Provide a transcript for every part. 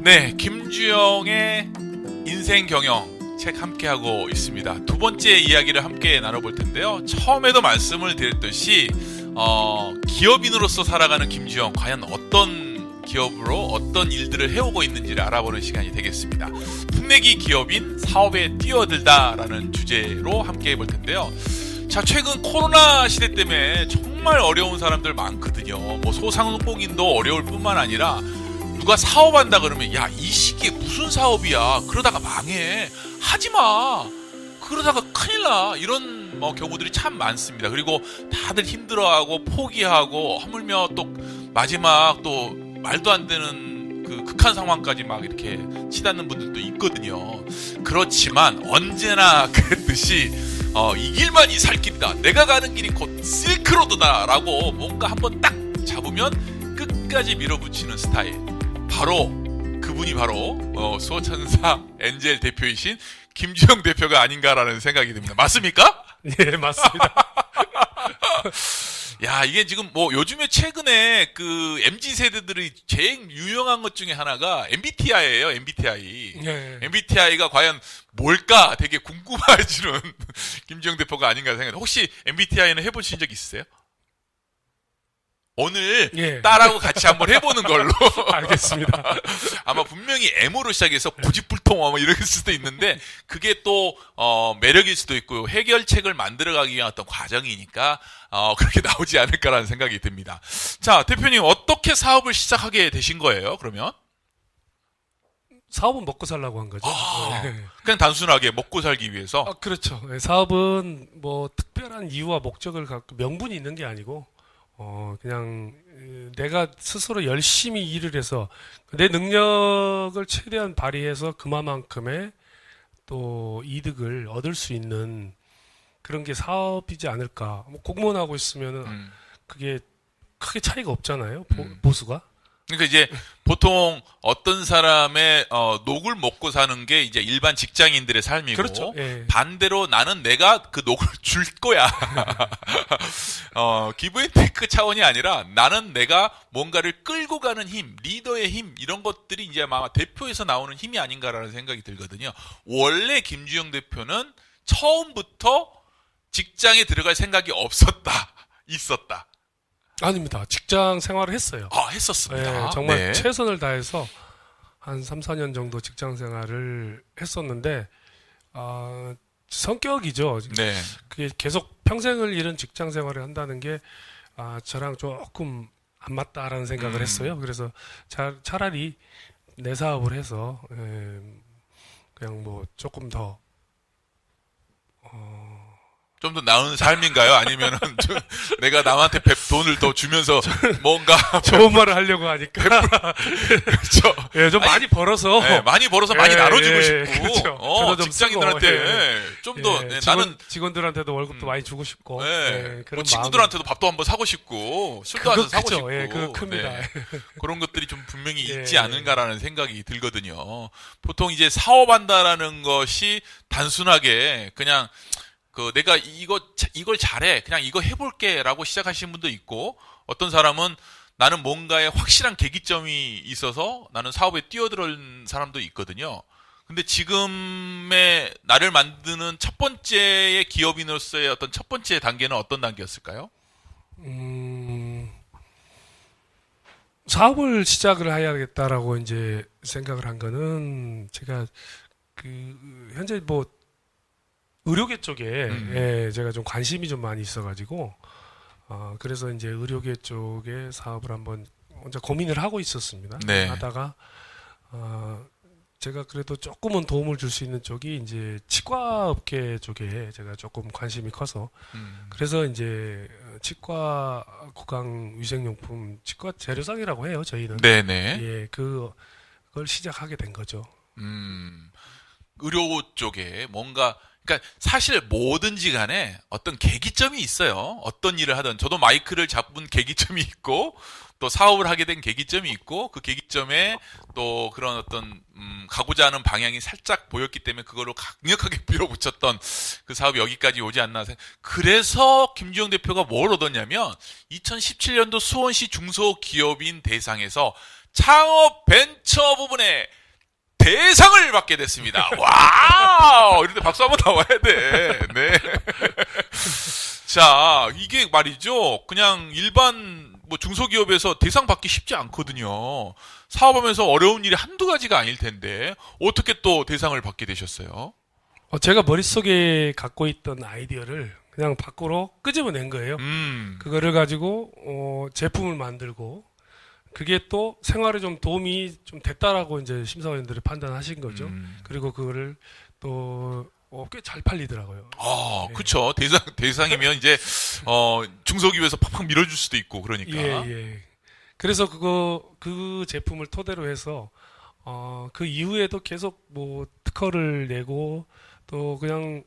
네, 김주영의 인생 경영 책 함께 하고 있습니다. 두 번째 이야기를 함께 나눠볼 텐데요. 처음에도 말씀을 드렸듯이 기업인으로서 살아가는 김주영, 과연 어떤 기업으로 어떤 일들을 해오고 있는지를 알아보는 시간이 되겠습니다. 풋내기 기업인 사업에 뛰어들다라는 주제로 함께 해볼 텐데요. 자, 최근 코로나 시대 때문에 정말 어려운 사람들 많거든요. 뭐 소상공인도 어려울 뿐만 아니라 누가 사업한다 그러면 야, 이 시기에 무슨 사업이야, 그러다가 망해, 하지마, 그러다가 큰일 나, 이런 경우들이 참 많습니다. 그리고 다들 힘들어하고 포기하고 하물며 또 마지막 또 말도 안 되는 그 극한 상황까지 막 이렇게 치닫는 분들도 있거든요. 그렇지만 언제나 그랬듯이 이 길만이 살 길이다, 내가 가는 길이 곧 실크로드다 라고 뭔가 한번 딱 잡으면 끝까지 밀어붙이는 스타일, 그분이 바로 수호천사 엔젤 대표이신 김주영 대표가 아닌가라는 생각이 듭니다. 맞습니까? 예, 맞습니다. 야, 이게 지금 요즘에 최근에 그 MZ 세대들이 제일 유용한 것 중에 하나가 MBTI예요. MBTI. 예. MBTI가 과연 뭘까 되게 궁금해지는 김주영 대표가 아닌가 생각해요. 혹시 MBTI는 해보신 적 있으세요? 오늘 예. 딸하고 같이 한번 해보는 걸로. 알겠습니다. 아마 분명히 M으로 시작해서 고집불통 이럴 수도 있는데, 그게 또 매력일 수도 있고 해결책을 만들어가기 위한 어떤 과정이니까 그렇게 나오지 않을까라는 생각이 듭니다. 자, 대표님 어떻게 사업을 시작하게 되신 거예요? 그러면 사업은 먹고 살라고 한 거죠. 예. 그냥 단순하게 먹고 살기 위해서. 그렇죠. 예, 사업은 뭐 특별한 이유와 목적을 갖고 명분이 있는 게 아니고 그냥 내가 스스로 열심히 일을 해서 내 능력을 최대한 발휘해서 그만큼의 또 이득을 얻을 수 있는 그런 게 사업이지 않을까. 뭐 공무원하고 있으면은 그게 크게 차이가 없잖아요. 보수가. 그러니까 이제 보통 어떤 사람의 녹을 먹고 사는 게 이제 일반 직장인들의 삶이고, 그렇죠. 예. 반대로 나는 내가 그 녹을 줄 거야. 기브앤테이크 차원이 아니라 나는 내가 뭔가를 끌고 가는 힘, 리더의 힘, 이런 것들이 이제 아마 대표에서 나오는 힘이 아닌가라는 생각이 들거든요. 원래 김주영 대표는 처음부터 직장에 들어갈 생각이 없었다, 있었다. 아닙니다. 직장 생활을 했어요. 했었습니다. 예, 정말 네. 최선을 다해서 한 3, 4년 정도 직장 생활을 했었는데, 성격이죠. 네. 그게 계속 평생을 잃은 직장 생활을 한다는 게, 저랑 조금 안 맞다라는 생각을 했어요. 그래서 차라리 내 사업을 해서, 그냥 뭐 조금 더, 좀 더 나은 삶인가요? 아니면은 내가 남한테 돈을 더 주면서 뭔가 좋은 말을 하려고 하니까. 그렇죠. 예, 좀 많이 벌어서. 네, 많이 벌어서 많이 나눠주고 싶고, 그렇죠. 저도 좀 직장인들한테 좀 더 나는 직원들한테도 월급도 많이 주고 싶고. 네, 그런 친구들한테도 밥도 한번 사고 싶고, 술도 한잔 사고 싶고, 예, 그거 큽니다. 네, 그런 것들이 좀 분명히 예. 있지 않은가라는 생각이 들거든요. 보통 이제 사업한다라는 것이 단순하게 그냥 내가 이걸 잘해, 그냥 이거 해볼게라고 시작하시는 분도 있고, 어떤 사람은 나는 뭔가에 확실한 계기점이 있어서 나는 사업에 뛰어드는 사람도 있거든요. 근데 지금의 나를 만드는 첫 번째의 기업인으로서의 어떤 첫 번째 단계는 어떤 단계였을까요? 사업을 시작을 해야겠다라고 이제 생각을 한 거는 제가 현재 뭐 의료계 쪽에 예, 제가 좀 관심이 좀 많이 있어가지고 그래서 이제 의료계 쪽에 사업을 한번 혼자 고민을 하고 있었습니다. 네. 하다가 제가 그래도 조금은 도움을 줄 수 있는 쪽이 이제 치과 업계 쪽에 제가 조금 관심이 커서 그래서 이제 치과 구강 위생용품 치과 재료상이라고 해요, 저희는. 네네. 예, 그걸 시작하게 된 거죠. 의료 쪽에 뭔가, 그러니까 사실 뭐든지 간에 어떤 계기점이 있어요. 어떤 일을 하든. 저도 마이크를 잡은 계기점이 있고, 또 사업을 하게 된 계기점이 있고, 그 계기점에 또 그런 어떤 가고자 하는 방향이 살짝 보였기 때문에 그거를 강력하게 밀어붙였던 그 사업이 여기까지 오지 않나. 그래서 김주영 대표가 뭘 얻었냐면 2017년도 수원시 중소기업인 대상에서 창업 벤처 부분에 대상을 받게 됐습니다. 와우! 이런데 박수 한번 나와야 돼. 네. 자, 이게 말이죠. 그냥 일반 뭐 중소기업에서 대상 받기 쉽지 않거든요. 사업하면서 어려운 일이 한두 가지가 아닐 텐데 어떻게 또 대상을 받게 되셨어요? 제가 머릿속에 갖고 있던 아이디어를 그냥 밖으로 끄집어낸 거예요. 그거를 가지고 제품을 만들고 그게 또 생활에 좀 도움이 좀 됐다라고 이제 심사위원들이 판단하신 거죠. 그리고 그거를 또 꽤 잘 팔리더라고요. 아, 예. 그쵸. 대상이면 이제, 중소기업에서 팍팍 밀어줄 수도 있고, 그러니까. 예. 그래서 그 제품을 토대로 해서 그 이후에도 계속 뭐 특허를 내고 또 그냥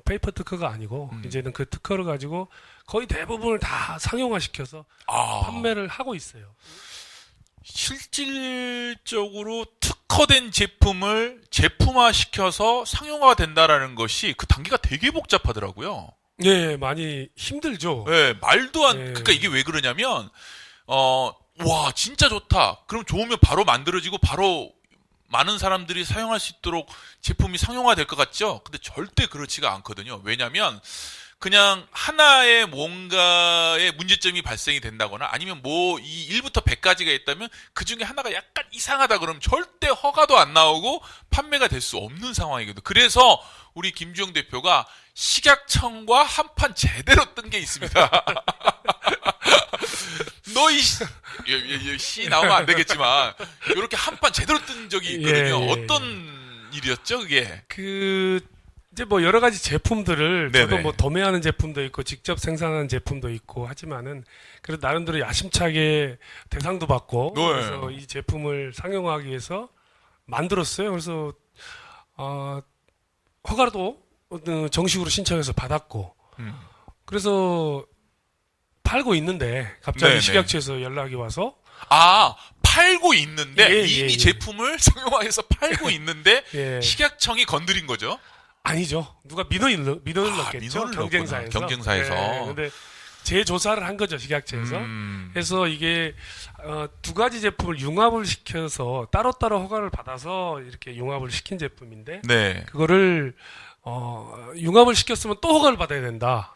페이퍼 특허가 아니고 이제는 그 특허를 가지고 거의 대부분을 다 상용화시켜서 아, 판매를 하고 있어요. 실질적으로 특허된 제품을 제품화시켜서 상용화가 된다라는 것이 그 단계가 되게 복잡하더라고요. 예, 많이 힘들죠. 네, 말도 안, 예. 그러니까 이게 왜 그러냐면, 와, 진짜 좋다. 그럼 좋으면 바로 만들어지고 바로 많은 사람들이 사용할 수 있도록 제품이 상용화 될 것 같죠? 근데 절대 그렇지가 않거든요. 왜냐면, 그냥 하나의 뭔가의 문제점이 발생이 된다거나 아니면 뭐 이 1부터 100까지가 있다면 그 중에 하나가 약간 이상하다 그러면 절대 허가도 안 나오고 판매가 될 수 없는 상황이거든요. 그래서 우리 김주영 대표가 식약청과 한판 제대로 뜬 게 있습니다. 씨 나오면 안 되겠지만 이렇게 한판 제대로 뜬 적이 있거든요. 예. 어떤 일이었죠, 그게? 이제 뭐 여러 가지 제품들을 네네. 저도 뭐 도매하는 제품도 있고 직접 생산하는 제품도 있고 하지만은 그래도 나름대로 야심차게 대상도 받고 네. 그래서 이 제품을 상용화하기 위해서 만들었어요. 그래서 허가도 정식으로 신청해서 받았고 그래서 팔고 있는데 갑자기 네네. 식약처에서 연락이 와서 아, 팔고 있는데 예, 이미 예. 제품을 상용화해서 팔고 있는데 예. 식약청이 건드린 거죠. 아니죠. 누가 민원을 넣겠죠. 민원을 경쟁사에서. 넣었구나. 경쟁사에서. 근데 재조사를 한 거죠, 식약처에서. 그래서 이게 두 가지 제품을 융합을 시켜서 따로따로 허가를 받아서 이렇게 융합을 시킨 제품인데 네. 그거를 융합을 시켰으면 또 허가를 받아야 된다.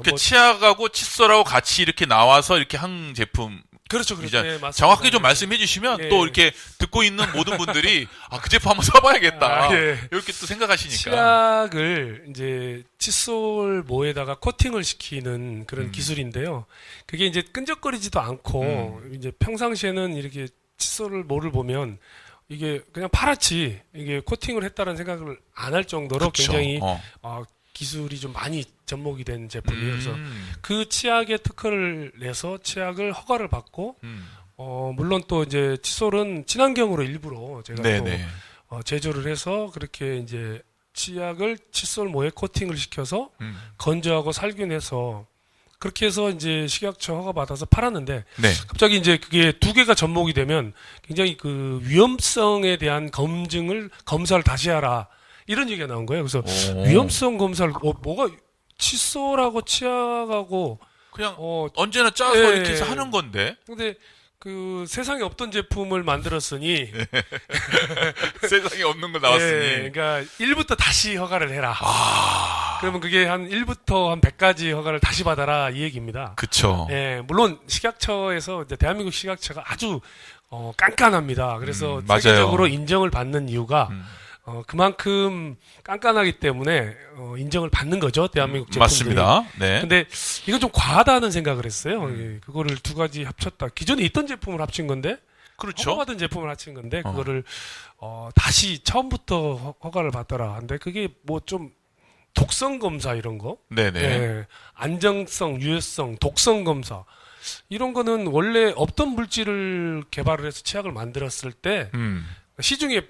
그 치약하고 칫솔하고 같이 이렇게 나와서 이렇게 한 제품. 그렇죠. 이제 네, 맞습니다. 정확하게 좀 말씀해 주시면 예. 또 이렇게 듣고 있는 모든 분들이 그 제품 한번 써봐야겠다. 예. 이렇게 또 생각하시니까. 치약을 이제 칫솔 모에다가 코팅을 시키는 그런 기술인데요. 그게 이제 끈적거리지도 않고 이제 평상시에는 이렇게 칫솔 모를 보면 이게 그냥 파랗지 이게 코팅을 했다는 생각을 안 할 정도로 그쵸. 굉장히 기술이 좀 많이 접목이 된 제품이에요. 그래서 음. 그 치약의 특허를 내서 치약을 허가를 받고 물론 또 이제 칫솔은 친환경으로 일부러 제가 네네. 또 제조를 해서 그렇게 이제 치약을 칫솔 모에 코팅을 시켜서 건조하고 살균해서 그렇게 해서 이제 식약처 허가 받아서 팔았는데 네. 갑자기 이제 그게 두 개가 접목이 되면 굉장히 그 위험성에 대한 검사를 다시 하라 이런 얘기가 나온 거예요. 그래서 오. 위험성 검사를 뭐가 칫솔하고 치약하고 그냥 언제나 짜서 예. 이렇게 해서 하는 건데 근데 그 세상에 없던 제품을 만들었으니 세상에 없는 거 나왔으니. 예, 그러니까 1부터 다시 허가를 해라. 그러면 그게 한 1부터 한 100까지 허가를 다시 받아라 이 얘기입니다. 그쵸. 예, 물론 식약처에서 이제 대한민국 식약처가 아주 깐깐합니다. 그래서 맞아요. 세계적으로 인정을 받는 이유가 그만큼 깐깐하기 때문에 인정을 받는 거죠. 대한민국 제품들이. 맞습니다. 네. 근데 이건 좀 과하다는 생각을 했어요. 예, 그거를 두 가지 합쳤다. 기존에 있던 제품을 합친 건데 그렇죠. 허가받은 제품을 합친 건데 그거를 다시 처음부터 허가를 받더라. 근데 그게 뭐 좀 독성 검사 이런 거, 네네. 예, 안정성, 유해성, 독성 검사 이런 거는 원래 없던 물질을 개발을 해서 치약을 만들었을 때 시중에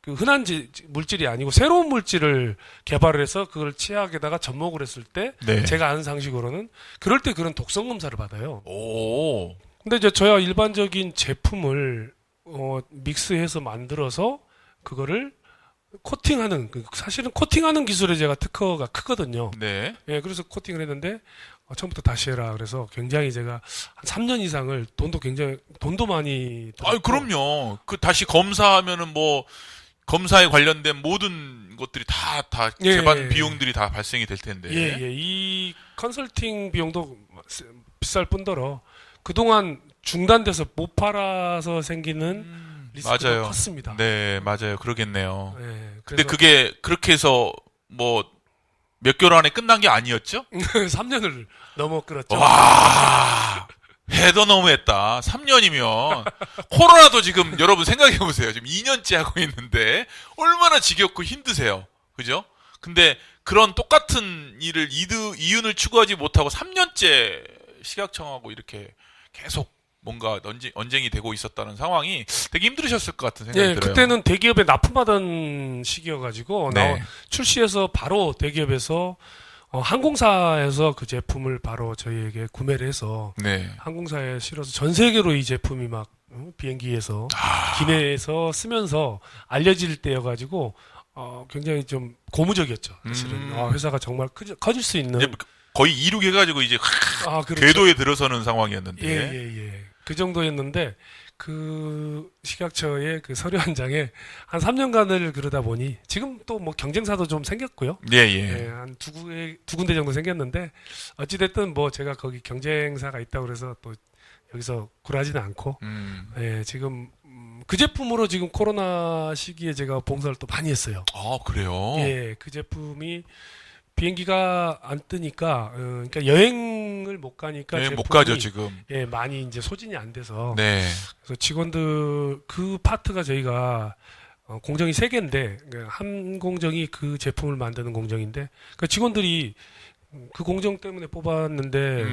그 흔한 물질이 아니고 새로운 물질을 개발을 해서 그걸 치약에다가 접목을 했을 때 네. 제가 아는 상식으로는 그럴 때 그런 독성 검사를 받아요. 오. 근데 이제 저야 일반적인 제품을 믹스해서 만들어서 그거를 코팅하는 사실은 코팅하는 기술에 제가 특허가 크거든요. 네. 예, 그래서 코팅을 했는데 처음부터 다시 해라. 그래서 굉장히 제가 한 3년 이상을 돈도 많이 아유, 들었고, 그럼요. 그 다시 검사하면은 뭐 검사에 관련된 모든 것들이 다 예, 재반 예, 비용들이 다 발생이 될 텐데. 예. 이 컨설팅 비용도 비쌀 뿐더러 그동안 중단돼서 못 팔아서 생기는 리스크가 맞아요. 컸습니다. 네, 맞아요. 그러겠네요. 예, 근데 그래서 그게 그렇게 해서 뭐 몇 개월 안에 끝난 게 아니었죠? 3년을 넘어 끌었죠. 와, 해도 너무했다. 3년이면 코로나도 지금 여러분 생각해 보세요. 지금 2년째 하고 있는데 얼마나 지겹고 힘드세요. 그죠? 근데 그런 똑같은 일을 이윤을 추구하지 못하고 3년째 식약청하고 이렇게 계속 뭔가 언쟁이 되고 있었다는 상황이 되게 힘들으셨을 것 같은 생각이 예, 들어요. 그때는 대기업에 납품하던 시기여가지고 네. 출시해서 바로 대기업에서 항공사에서 그 제품을 바로 저희에게 구매를 해서 네. 항공사에 실어서 전 세계로 이 제품이 막 비행기에서 기내에서 쓰면서 알려질 때여가지고 굉장히 좀 고무적이었죠. 사실은 회사가 정말 커질 수 있는 이제 거의 이륙해가지고 이제 그렇죠. 궤도에 들어서는 상황이었는데. 예. 그 정도였는데 그 식약처의 그 서류 한 장에 한 3년간을 그러다 보니 지금 또 뭐 경쟁사도 좀 생겼고요. 예. 한 두 군데 정도 생겼는데 어찌됐든 뭐 제가 거기 경쟁사가 있다고 그래서 또 여기서 굴하지는 않고 예, 지금 그 제품으로 지금 코로나 시기에 제가 봉사를 또 많이 했어요. 아, 그래요? 예, 그 제품이 비행기가 안 뜨니까 그러니까 여행을 못 가니까 네, 제품이 못 가죠, 지금. 예, 많이 이제 소진이 안 돼서 네. 그래서 직원들 그 파트가 저희가 공정이 3개인데 한 공정이 그 제품을 만드는 공정인데 그 직원들이 그 공정 때문에 뽑았는데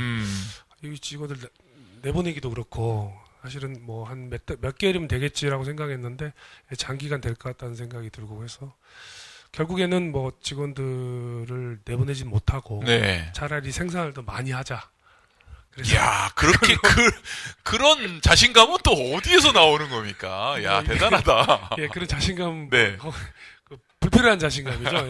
이 직원들 내보내기도 그렇고 사실은 뭐 한 몇 개월이면 되겠지라고 생각했는데 장기간 될 것 같다는 생각이 들고 해서 결국에는 뭐 직원들을 내보내지 못하고 네. 차라리 생산을 더 많이 하자. 그래서 이야, 그렇게 그런 자신감은 또 어디에서 나오는 겁니까? 야, 대단하다. 예, 그런 자신감, 네. 불필요한 자신감이죠. 예.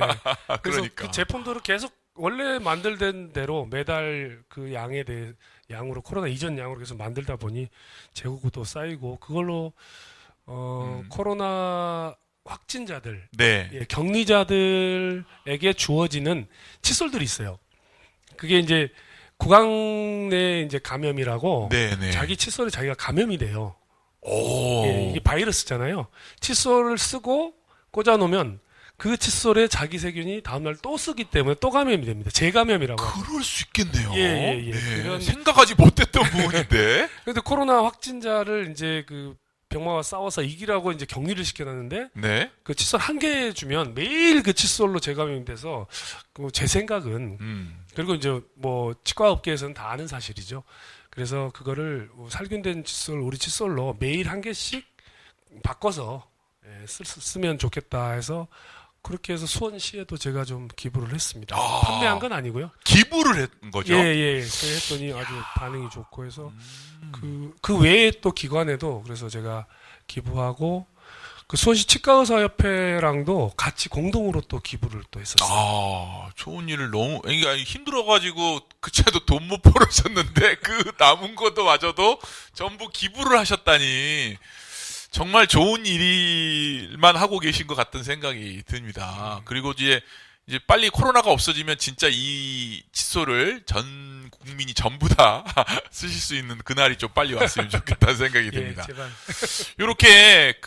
그래서 그러니까. 그 제품들을 계속 원래 만들던 대로 매달 그 양으로 코로나 이전 양으로 계속 만들다 보니 재고도 쌓이고 그걸로 코로나 확진자들, 네. 예, 격리자들에게 주어지는 칫솔들이 있어요. 그게 이제 구강 내 이제 감염이라고 네. 자기 칫솔에 자기가 감염이 돼요. 오. 예, 이게 바이러스잖아요. 칫솔을 쓰고 꽂아놓으면 그 칫솔에 자기 세균이 다음날 또 쓰기 때문에 또 감염이 됩니다. 재감염이라고. 그럴 수 있겠네요. 예. 네. 생각하지 못했던 부분인데. 그런데 코로나 확진자를 이제 그 병마와 싸워서 이기라고 이제 격리를 시켜놨는데 네. 그 칫솔 한 개 주면 매일 그 칫솔로 재감염이 돼서 제 생각은 그리고 이제 뭐 치과 업계에서는 다 아는 사실이죠. 그래서 그거를 살균된 칫솔 우리 칫솔로 매일 한 개씩 바꿔서 쓰면 좋겠다 해서 그렇게 해서 수원시에도 제가 좀 기부를 했습니다. 판매한 건 아니고요. 기부를 했던 거죠? 예. 그래 했더니 아주 반응이 좋고 해서 그 외에 또 기관에도 그래서 제가 기부하고 그 수원시 치과의사협회랑도 같이 공동으로 또 기부를 또 했었어요. 아, 좋은 일을 너무, 그러니까 힘들어가지고, 그때도 돈 못 벌으셨는데, 그 남은 것도 마저도 전부 기부를 하셨다니, 정말 좋은 일만 하고 계신 것 같은 생각이 듭니다. 그리고 이제 빨리 코로나가 없어지면 진짜 이 칫솔을 전 국민이 전부 다 쓰실 수 있는 그날이 좀 빨리 왔으면 좋겠다는 생각이 듭니다. 예, 제발. 요렇게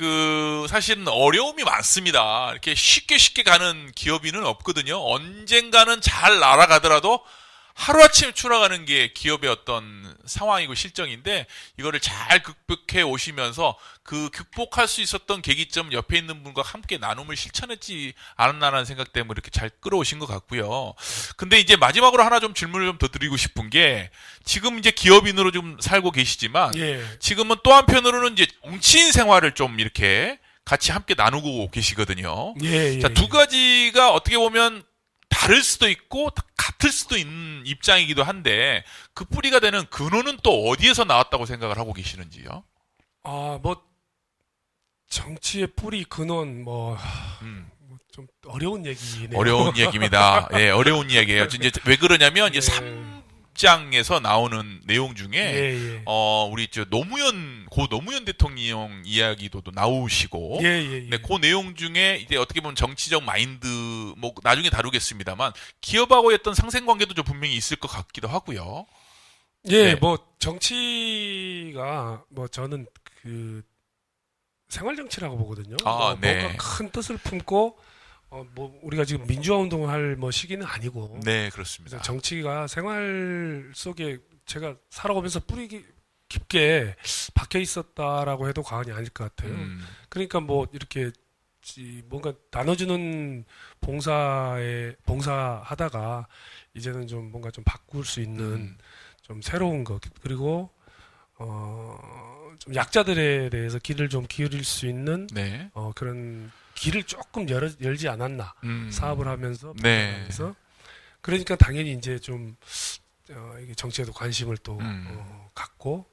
사실은 어려움이 많습니다. 이렇게 쉽게 가는 기업인은 없거든요. 언젠가는 잘 날아가더라도 하루아침에 추락하는 게 기업의 어떤 상황이고 실정인데 이거를 잘 극복해 오시면서 그 극복할 수 있었던 계기점 옆에 있는 분과 함께 나눔을 실천했지 않았나라는 생각 때문에 이렇게 잘 끌어오신 것 같고요. 근데 이제 마지막으로 하나 좀 질문을 좀 더 드리고 싶은 게 지금 이제 기업인으로 좀 살고 계시지만 예. 지금은 또 한편으로는 이제 정치인 생활을 좀 이렇게 같이 함께 나누고 계시거든요. 예. 자, 두 가지가 어떻게 보면 다를 수도 있고 같을 수도 있는 입장이기도 한데 그 뿌리가 되는 근원은 또 어디에서 나왔다고 생각을 하고 계시는지요? 뭐 정치의 뿌리 근원 좀 어려운 얘기네요. 어려운 얘기입니다. 예, 어려운 이야기예요. 이제 왜 그러냐면 이제 6장에서 나오는 내용 중에 예, 예. 우리 고 노무현 대통령 이야기도 또 나오시고 예, 예, 예. 네, 그 내용 중에 이제 어떻게 보면 정치적 마인드 뭐 나중에 다루겠습니다만 기업하고의 어떤 상생관계도 좀 분명히 있을 것 같기도 하고요. 예, 네. 뭐 정치가 뭐 저는 그 생활 정치라고 보거든요. 뭐 네. 뭔가 큰 뜻을 품고 뭐 우리가 지금 민주화 운동을 할 뭐 시기는 아니고 네, 그렇습니다. 그래서 정치가 생활 속에 제가 살아오면서 뿌리 깊게 박혀 있었다라고 해도 과언이 아닐 것 같아요. 그러니까 뭐 이렇게 뭔가 나눠주는 봉사하다가 이제는 좀 뭔가 좀 바꿀 수 있는 좀 새로운 것 그리고 좀 약자들에 대해서 귀를 좀 기울일 수 있는 네. 그런 길을 조금 열지 않았나 사업을 하면서 네. 하면서 그러니까 당연히 이제 좀 이게 정치에도 관심을 또 갖고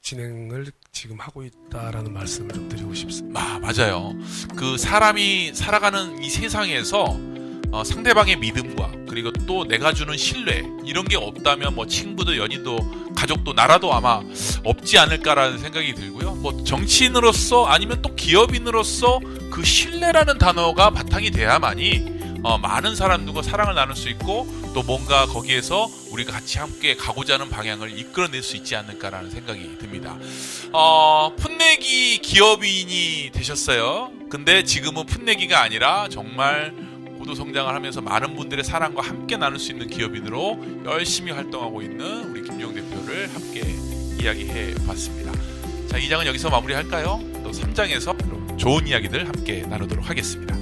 진행을 지금 하고 있다라는 말씀을 좀 드리고 싶습니다. 맞아요. 그 사람이 살아가는 이 세상에서 상대방의 믿음과 그리고 또 내가 주는 신뢰 이런 게 없다면 뭐 친구도 연인도 가족도 나라도 아마 없지 않을까라는 생각이 들고요. 뭐 정치인으로서 아니면 또 기업인으로서 그 신뢰라는 단어가 바탕이 돼야만이 많은 사람들과 사랑을 나눌 수 있고 또 뭔가 거기에서 우리가 같이 함께 가고자 하는 방향을 이끌어낼 수 있지 않을까라는 생각이 듭니다. 풋내기 기업인이 되셨어요. 근데 지금은 풋내기가 아니라 정말 고도 성장을 하면서 많은 분들의 사랑과 함께 나눌 수 있는 기업인으로 열심히 활동하고 있는 우리 김용 대표를 함께 이야기해 봤습니다. 자, 2장은 여기서 마무리할까요? 또 3장에서 좋은 이야기들 함께 나누도록 하겠습니다.